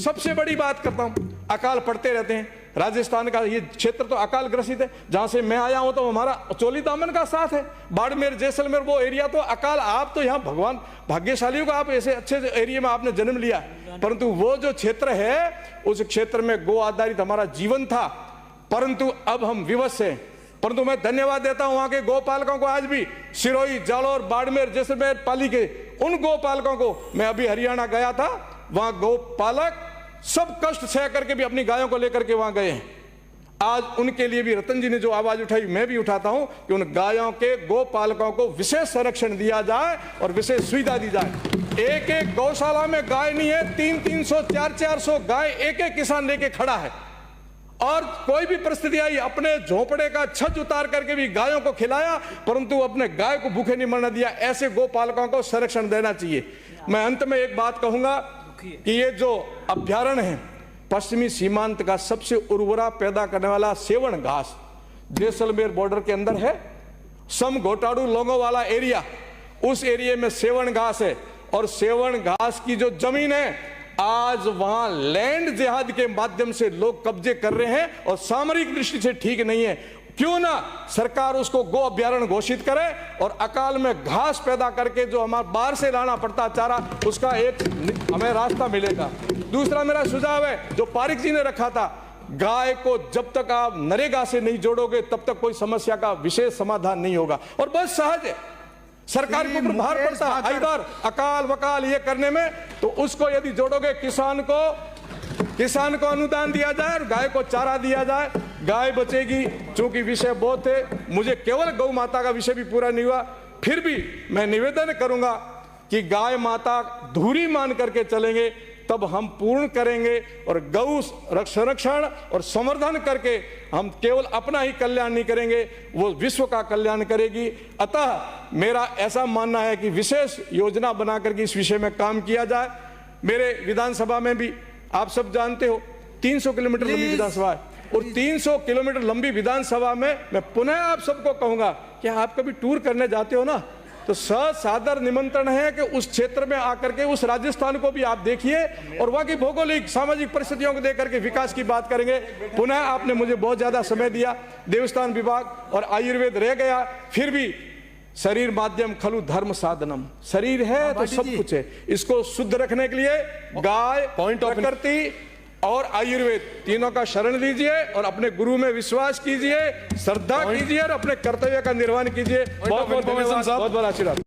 सबसे बड़ी बात करता हूं, अकाल पड़ते रहते हैं। राजस्थान का ये क्षेत्र तो अकाल ग्रसित है, जहां से मैं आया हूं तो हमारा चोली दामन का साथ है। बाड़मेर, जैसलमेर, वो एरिया तो अकाल, आप तो यहाँ भगवान भाग्यशालियों का, आप ऐसे अच्छे एरिया में आपने जन्म लिया, परंतु वो जो क्षेत्र है उस क्षेत्र में गो आधारित हमारा जीवन था, परंतु अब हम विवश हैं। परंतु मैं धन्यवाद देता हूं वहां के गोपालकों को, आज भी सिरोही, जालौर, बाड़मेर, जैसलमेर पाली के उन गोपालकों को। मैं अभी हरियाणा गया था, वहां गोपालक सब कष्ट सह करके भी अपनी गायों को लेकर के वहां गए हैं। आज उनके लिए भी रतन जी ने जो आवाज उठाई, मैं भी उठाता हूं कि उन गायों के गोपालकों को विशेष संरक्षण दिया जाए और विशेष सुविधा दी जाए। एक एक गौशाला में गाय नहीं है, 300-300, 400-400 गाय एक एक किसान लेके खड़ा है, और कोई भी परिस्थिति आई अपने झोपड़े का छत उतार करके भी गायों को खिलाया, परंतु अपने गाय को भूखे नहीं मरने दिया। ऐसे गोपालकों को संरक्षण देना चाहिए। मैं अंत में एक बात कहूंगा कि ये जो अभ्यारण्य है, पश्चिमी सीमांत का सबसे उर्वरा पैदा करने वाला सेवण घास जैसलमेर बॉर्डर के अंदर है, सम घोटाड़ू लोगों वाला एरिया, उस एरिया में सेवण घास है। और सेवण घास की जो जमीन है, आज वहां लैंड जिहाद के माध्यम से लोग कब्जे कर रहे हैं और सामरिक दृष्टि से ठीक नहीं है। क्यों ना सरकार उसको गो अभ्यारण्य घोषित करे और अकाल में घास पैदा करके जो हमारे बाहर से लाना पड़ता चारा, उसका एक हमें रास्ता मिलेगा। दूसरा मेरा सुझाव है जो पारिक जी ने रखा था, गाय को जब तक आप नरेगा से नहीं जोड़ोगे तब तक कोई समस्या का विशेष समाधान नहीं होगा। और बस सहज है, सरकार के ऊपर भार पड़ता है कई बार अकाल वकाल ये करने में, तो उसको यदि जोड़ोगे, किसान को अनुदान दिया जाए और गाय को चारा दिया जाए, गाय बचेगी। चूंकि विषय बहुत है, मुझे केवल गौ माता का विषय भी पूरा नहीं हुआ, फिर भी मैं निवेदन करूंगा कि गाय माता धुरी मान करके चलेंगे तब हम पूर्ण करेंगे, और गौ संरक्षण और संवर्धन करके हम केवल अपना ही कल्याण नहीं करेंगे, वो विश्व का कल्याण करेगी। अतः मेरा ऐसा मानना है कि विशेष योजना बना करके इस विषय में काम किया जाए। मेरे विधानसभा में भी आप सब जानते हो 300 किलोमीटर लंबी विधानसभा है, और 300 किलोमीटर लंबी विधानसभा में मैं पुनः आप सबको कहूंगा कि आप कभी टूर करने जाते हो ना, तो सादर निमंत्रण है कि उस क्षेत्र में आकर के उस राजस्थान को भी आप देखिए और वहां की भौगोलिक सामाजिक परिस्थितियों को देख करके विकास की बात करेंगे। पुनः आपने मुझे बहुत ज्यादा समय दिया, देवस्थान विभाग और आयुर्वेद रह गया, फिर भी शरीर माध्यम खलु धर्म साधनम, शरीर है तो सब कुछ है। इसको शुद्ध रखने के लिए गाय, प्रकृति और आयुर्वेद तीनों का शरण लीजिए और अपने गुरु में विश्वास कीजिए, श्रद्धा कीजिए और अपने कर्तव्य का निर्वहन कीजिए। बहुत बहुत धन्यवाद, बहुत बहुत आशीर्वाद।